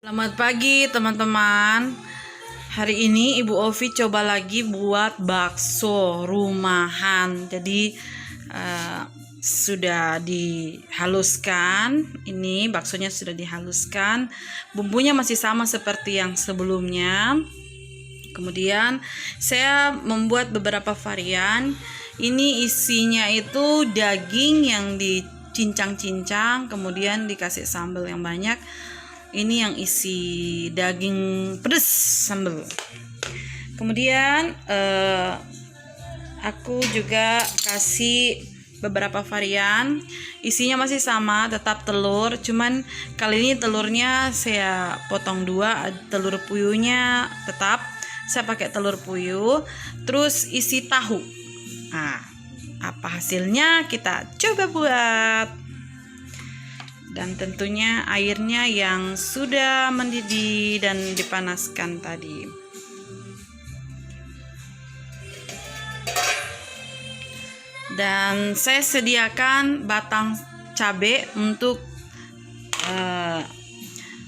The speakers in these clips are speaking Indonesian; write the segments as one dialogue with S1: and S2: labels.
S1: Selamat pagi teman-teman. Hari ini Ibu Ovi coba lagi buat bakso rumahan. Jadi sudah dihaluskan. Ini baksonya sudah dihaluskan. Bumbunya masih sama seperti yang sebelumnya. Kemudian saya membuat beberapa varian. Ini isinya itu daging yang dicincang-cincang, kemudian dikasih sambal yang banyak. Ini yang isi daging pedas sambal. Kemudian aku juga kasih beberapa varian. Isinya masih sama, tetap telur. Cuman kali ini telurnya saya potong dua. Telur puyuhnya tetap saya pakai telur puyuh. Terus isi tahu. Nah, apa hasilnya kita coba buat. Dan tentunya airnya yang sudah mendidih dan dipanaskan tadi. Dan saya sediakan batang cabai untuk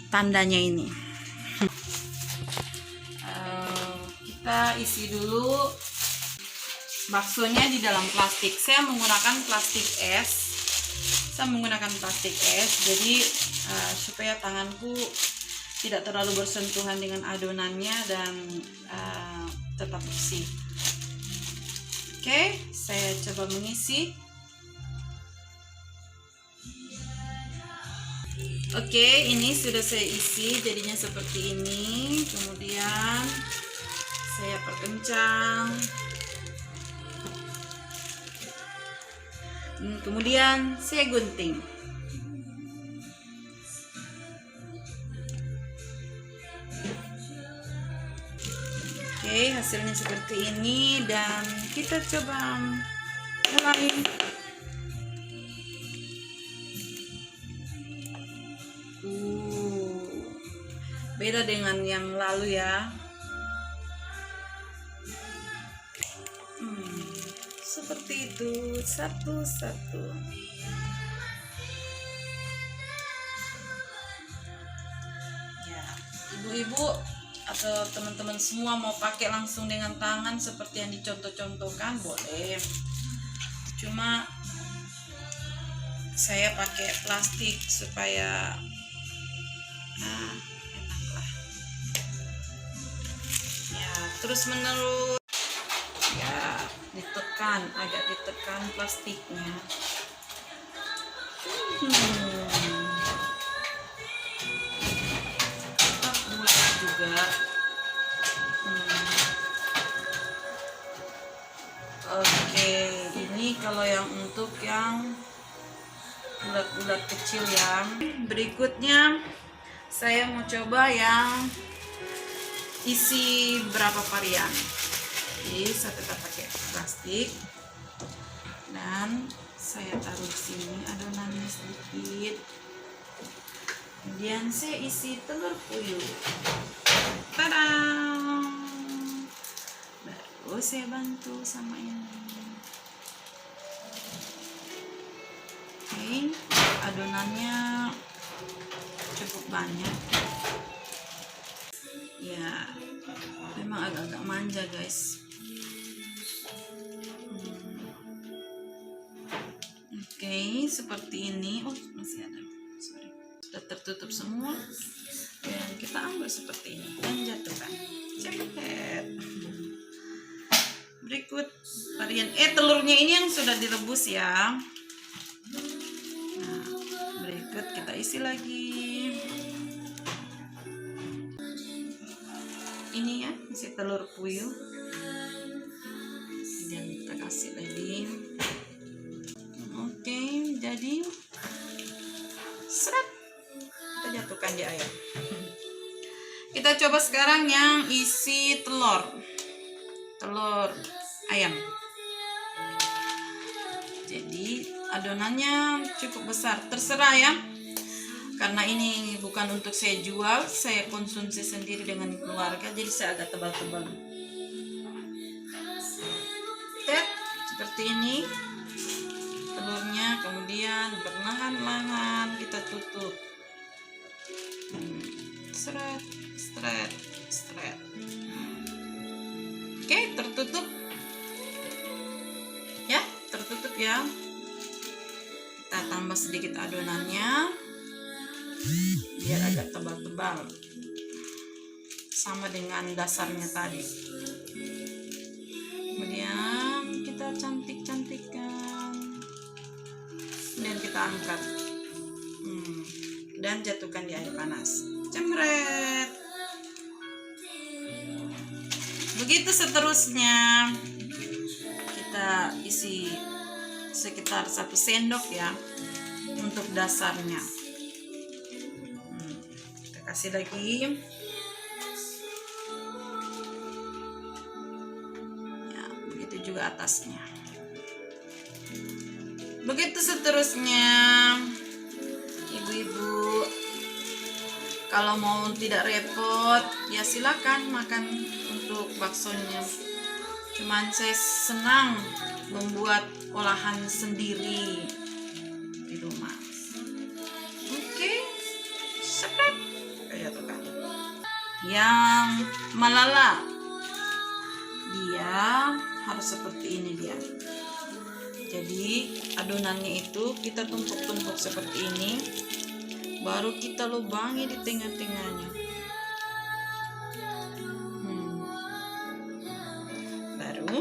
S1: tandanya ini. Kita isi dulu baksonya di dalam plastik. Saya menggunakan plastik es. Jadi supaya tanganku tidak terlalu bersentuhan dengan adonannya dan tetap bersih. Oke, saya coba mengisi. Oke, ini sudah saya isi jadinya seperti ini. Kemudian saya perkencang. Kemudian saya gunting. Oke, hasilnya seperti ini dan kita coba mulai. Beda dengan yang lalu ya. Seperti itu, satu-satu. Ya, ibu-ibu atau teman-teman semua mau pakai langsung dengan tangan seperti yang dicontoh-contohkan boleh. Cuma saya pakai plastik supaya enak lah. Ya, terus menerus. Ya, agak ditekan plastiknya. Tetap bulat juga. Oke, ini kalau yang untuk yang bulat-bulat kecil ya. Berikutnya saya mau coba yang isi berapa varian. Jadi saya tetap pakai plastik dan saya taruh di sini adonannya sedikit. Kemudian saya isi telur puyuh. Tada! Baru saya bantu sama ini. Oke, adonannya cukup banyak. Ya, memang agak-agak manja guys. Oke, seperti ini. Oh, masih ada. Sorry. Sudah tertutup semua. Dan kita ambil seperti ini dan jatuhkan. Cepet. Berikut varian telurnya ini yang sudah direbus ya. Nah, berikut kita isi lagi. Ini ya, isi telur puyuh. Dan kita kasih lagi. Oke, jadi seret, kita jatuhkan di air. Kita coba sekarang yang isi telur ayam. Jadi adonannya cukup besar, terserah ya. Karena ini bukan untuk saya jual, saya konsumsi sendiri dengan keluarga, jadi saya agak tebal-tebal. Seperti ini telurnya, kemudian perlahan-lahan kita tutup. seret, seret, seret. Oke, tertutup. Ya, tertutup ya. Kita tambah sedikit adonannya biar agak tebal-tebal. Sama dengan dasarnya tadi. Kemudian kita cantik-cantikkan. Kemudian kita angkat. Dan jatuhkan di air panas. Cemret. Begitu seterusnya. Kita isi sekitar 1 sendok ya untuk dasarnya. Kita kasih lagi. Ya, begitu juga atasnya. Begitu seterusnya. Ibu-ibu, kalau mau tidak repot, ya silakan makan untuk baksonya. Cuman saya senang membuat olahan sendiri di rumah. Oke, sepet kayak tuh kan. Yang melala, dia harus seperti ini dia. Jadi adonannya itu kita tumpuk-tumpuk seperti ini, baru kita lubangi di tengah-tengahnya. Baru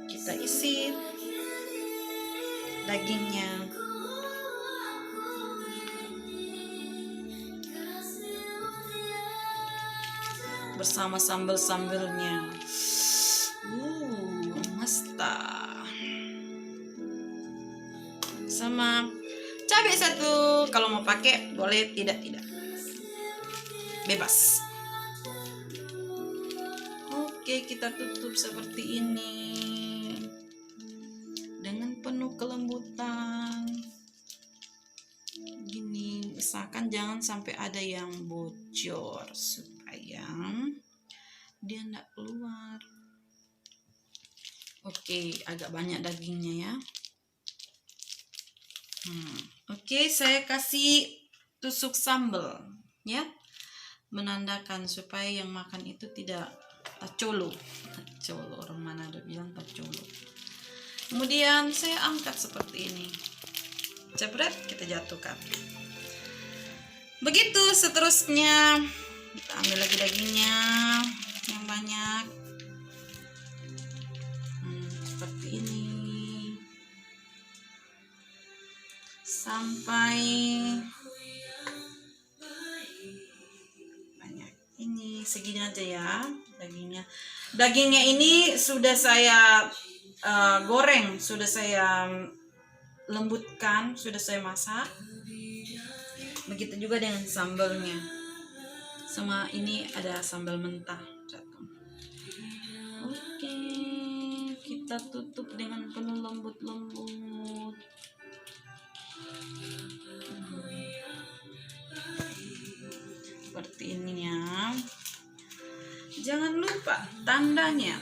S1: kita isi dagingnya. Bersama sambal-sambalnya. Mesta. Sama cabai 1, kalau mau pakai boleh, tidak bebas. Oke, kita tutup seperti ini dengan penuh kelembutan gini. Usahakan jangan sampai ada yang bocor supaya dia enggak keluar. Oke, agak banyak dagingnya ya. Oke, saya kasih tusuk sambal ya, menandakan supaya yang makan itu tidak tacolo. Orang mana ada bilang tacolo. Kemudian saya angkat seperti ini, jebret, kita jatuhkan. Begitu seterusnya, kita ambil lagi dagingnya yang banyak. Seperti ini sampai banyak. Ini segini aja ya dagingnya. Dagingnya ini sudah saya goreng, sudah saya lembutkan, sudah saya masak. Begitu juga dengan sambalnya. Sama ini ada sambal mentah. Oke, kita tutup dengan penuh lembut-lembut. Seperti ini ya. Jangan lupa tandanya.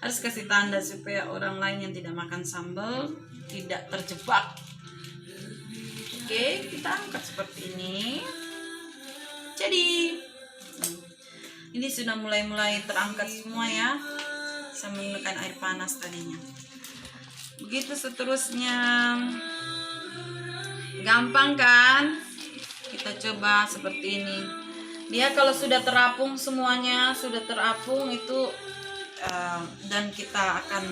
S1: Harus kasih tanda supaya orang lain yang tidak makan sambal tidak terjebak. Oke, kita angkat seperti ini. Jadi ini sudah mulai terangkat semua ya. Saya menggunakan air panas tadinya. Begitu seterusnya. Gampang kan? Kita coba seperti ini. Dia kalau sudah terapung semuanya, sudah terapung itu dan kita akan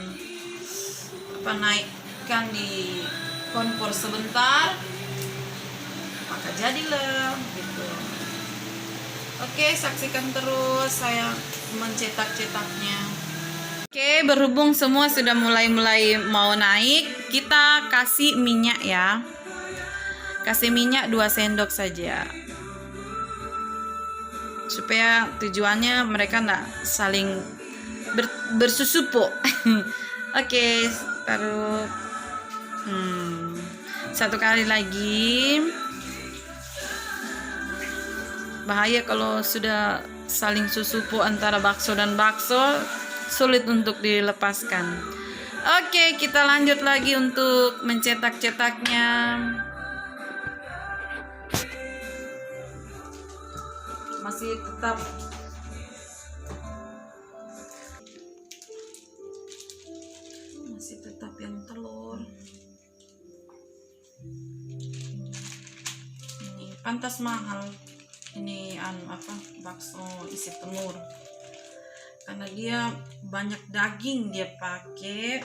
S1: naikkan di kompor sebentar, maka jadilah gitu. Oke, saksikan terus saya mencetak-cetaknya. Oke, berhubung semua sudah mulai mau naik, kita kasih minyak ya. Kasih minyak 2 sendok saja. Supaya tujuannya mereka enggak saling bersusupo. Oke, taruh 1 kali lagi. Bahaya kalau sudah saling susupo antara bakso dan bakso, sulit untuk dilepaskan. Oke, kita lanjut lagi untuk mencetak-cetaknya. masih tetap yang telur. Ini pantas mahal ini bakso isi telur, karena dia banyak daging dia pakai,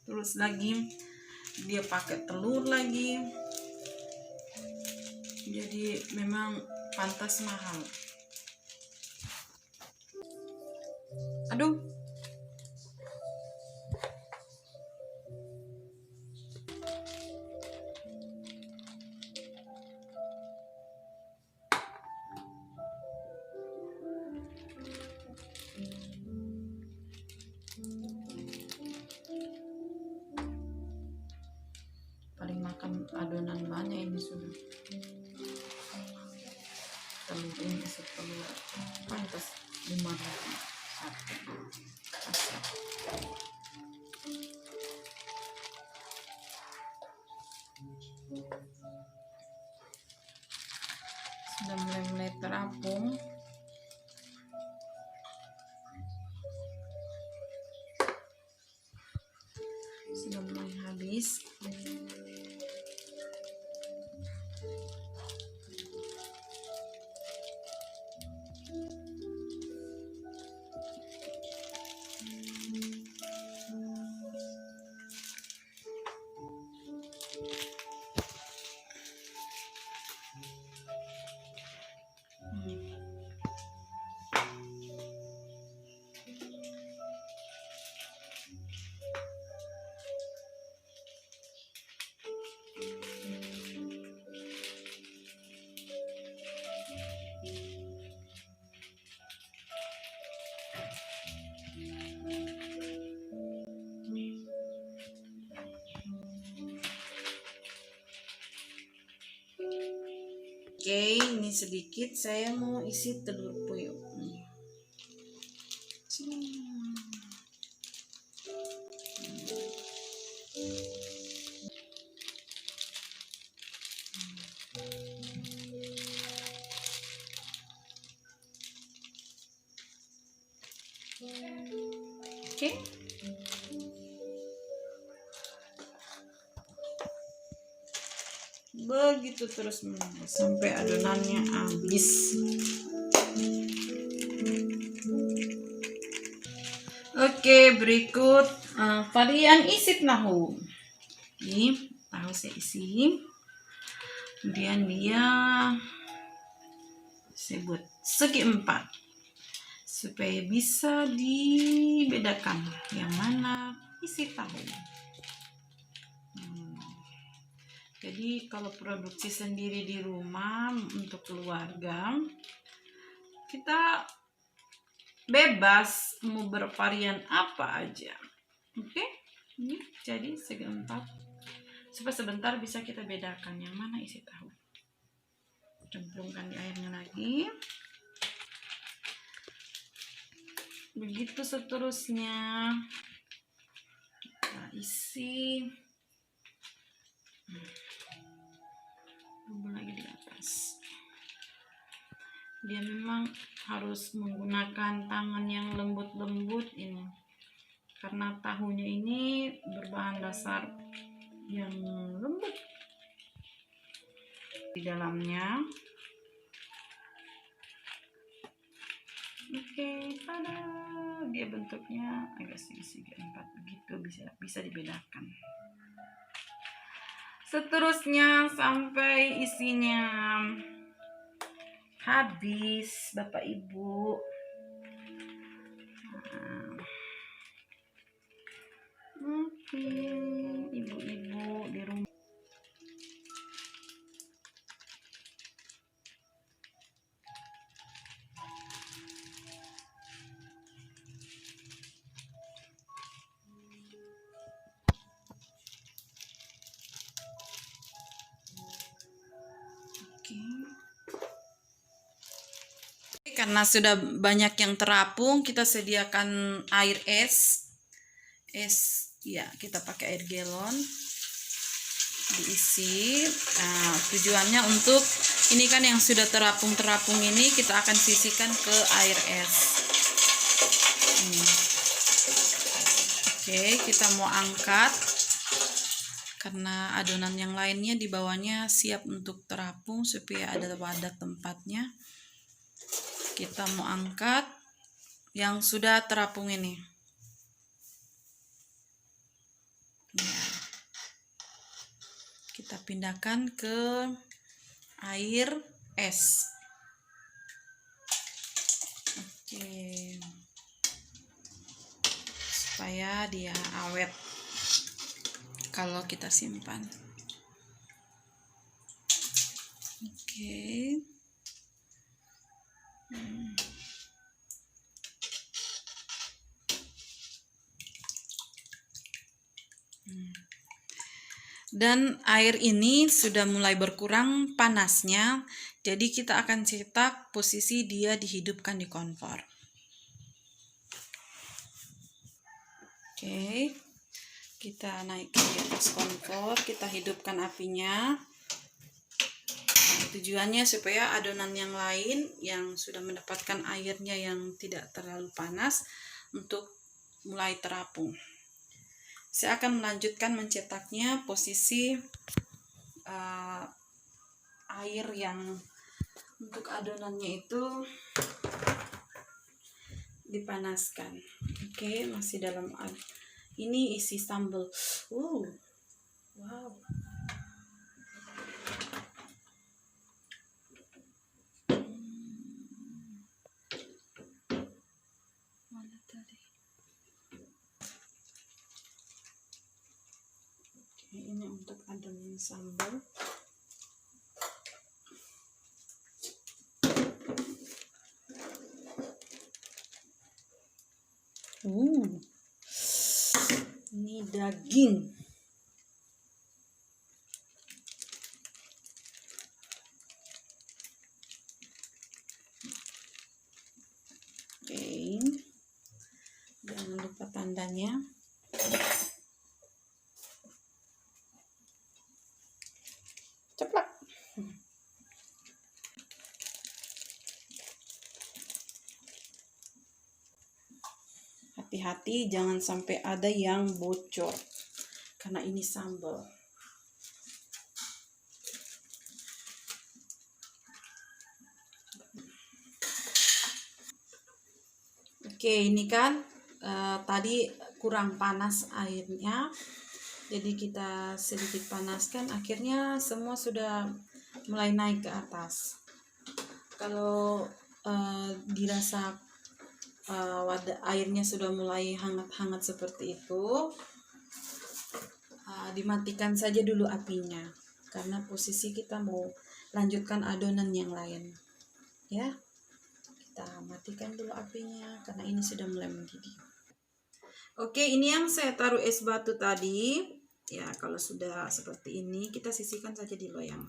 S1: terus lagi dia pakai telur lagi, jadi memang pantas mahal. Aduh, paling makan adonan banyak ini sudah. Telur ini telur pantas 5.000 satu. Sudah mulai terapung. Sudah mulai habis. Oke, ini sedikit saya mau isi telur puyuh. Oke. Begitu terus menerus sampai adonannya habis. Oke, berikut varian isi tahu. Ini tahu saya isi, kemudian dia saya buat segi 4 supaya bisa dibedakan yang mana isi tahu. Jadi kalau produksi sendiri di rumah untuk keluarga, kita bebas mau bervarian apa aja. Oke, ini jadi segi 4 supaya sebentar bisa kita bedakan yang mana isi tahu. Cemplungkan di airnya lagi. Begitu seterusnya kita isi. Bumbu lagi di atas. Dia memang harus menggunakan tangan yang lembut-lembut ini, karena tahunya ini berbahan dasar yang lembut di dalamnya. Oke, tada, dia bentuknya agak segi 4 begitu, bisa dibedakan. Seterusnya sampai isinya habis, Bapak Ibu. Oke, ibu-ibu di rumah. Karena sudah banyak yang terapung, kita sediakan air es ya, kita pakai air galon diisi. Tujuannya untuk Ini kan yang sudah terapung-terapung ini kita akan sisihkan ke air es. Oke, kita mau angkat karena adonan yang lainnya di bawahnya siap untuk terapung supaya ada wadah tempatnya. Kita mau angkat yang sudah terapung ini. Ya. Kita pindahkan ke air es. Oke. Supaya dia awet kalau kita simpan. Oke. Dan air ini sudah mulai berkurang panasnya, jadi kita akan cetak posisi dia dihidupkan di kompor. Oke, kita naikkan di atas kompor, kita hidupkan apinya. Nah, tujuannya supaya adonan yang lain yang sudah mendapatkan airnya yang tidak terlalu panas untuk mulai terapung. Saya akan melanjutkan mencetaknya posisi air yang untuk adonannya itu dipanaskan. Oke, masih dalam ini isi sambal. Wow. Mana tadi? Oke, ini untuk adonan sambal. Ini daging. Oke, jangan lupa tandanya. Ceplok. Hati-hati jangan sampai ada yang bocor karena ini sambal. Oke, ini kan tadi kurang panas airnya, jadi kita sedikit panaskan, akhirnya semua sudah mulai naik ke atas. Kalau dirasa wadah airnya sudah mulai hangat-hangat seperti itu, dimatikan saja dulu apinya karena posisi kita mau lanjutkan adonan yang lain, ya. Kita matikan dulu apinya karena ini sudah mulai mendidih. Oke, ini yang saya taruh es batu tadi. Ya, kalau sudah seperti ini kita sisihkan saja di loyang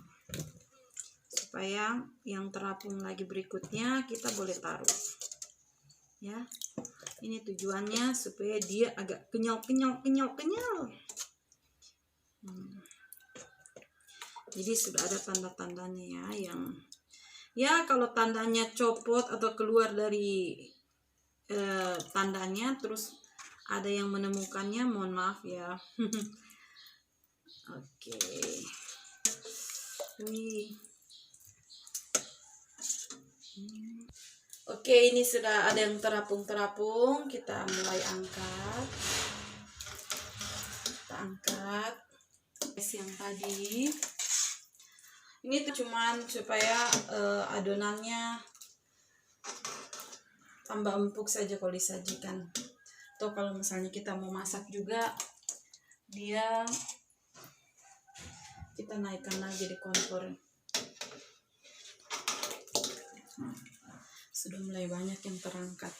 S1: supaya yang terapung lagi berikutnya kita boleh taruh. Ya, ini tujuannya supaya dia agak kenyal. Jadi sudah ada tanda-tandanya ya, yang ya kalau tandanya copot atau keluar dari tandanya terus ada yang menemukannya, mohon maaf ya. Oke. Oke, ini sudah ada yang terapung-terapung. Kita mulai angkat. Kita angkat es yang tadi. Ini tuh cuman supaya adonannya tambah empuk saja kalau disajikan. Atau kalau misalnya kita mau masak juga, kita naikkan lagi di kompor. Sudah mulai banyak yang terangkat.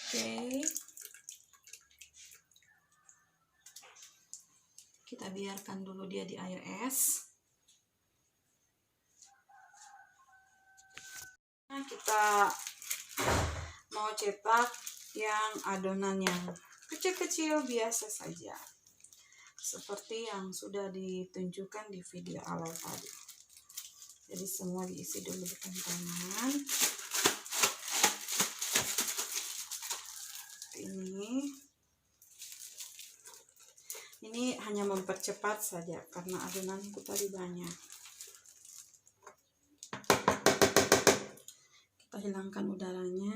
S1: Oke. Kita biarkan dulu dia di air es. Nah, kita mau cetak yang adonannya. kecil-kecil biasa saja, seperti yang sudah ditunjukkan di video awal tadi. Jadi semua diisi dulu di kentongan. Ini hanya mempercepat saja karena adonanku tadi banyak. Kita hilangkan udaranya.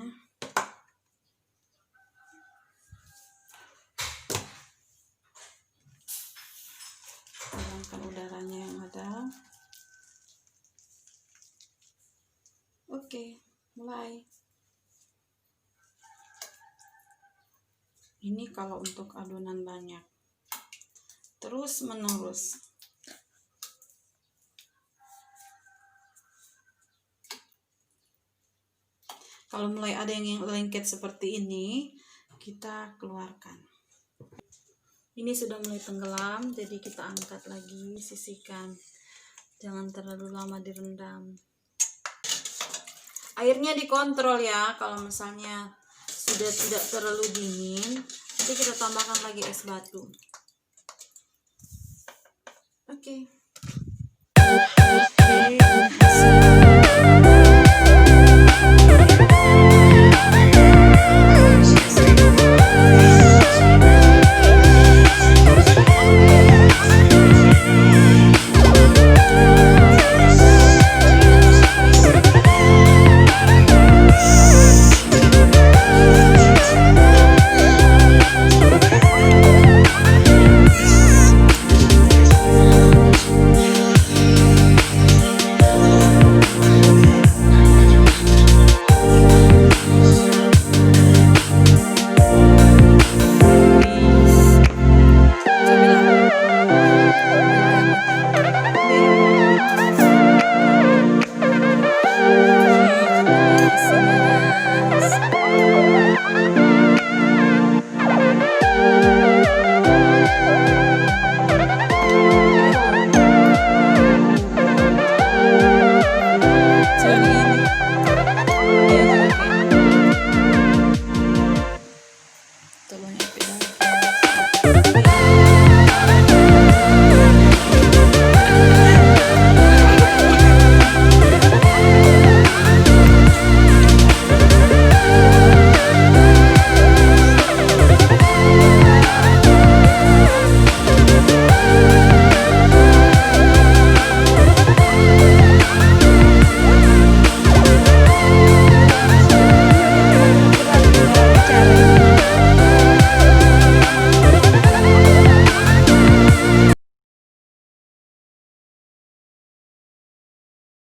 S1: Hilangkan udaranya yang ada. Oke, mulai. Ini kalau untuk adonan banyak. Terus menerus. Kalau mulai ada yang lengket seperti ini, kita keluarkan. Ini sudah mulai tenggelam, jadi kita angkat lagi, sisihkan. Jangan terlalu lama direndam. Airnya dikontrol ya, kalau misalnya sudah tidak terlalu dingin, nanti kita tambahkan lagi es batu. Oke.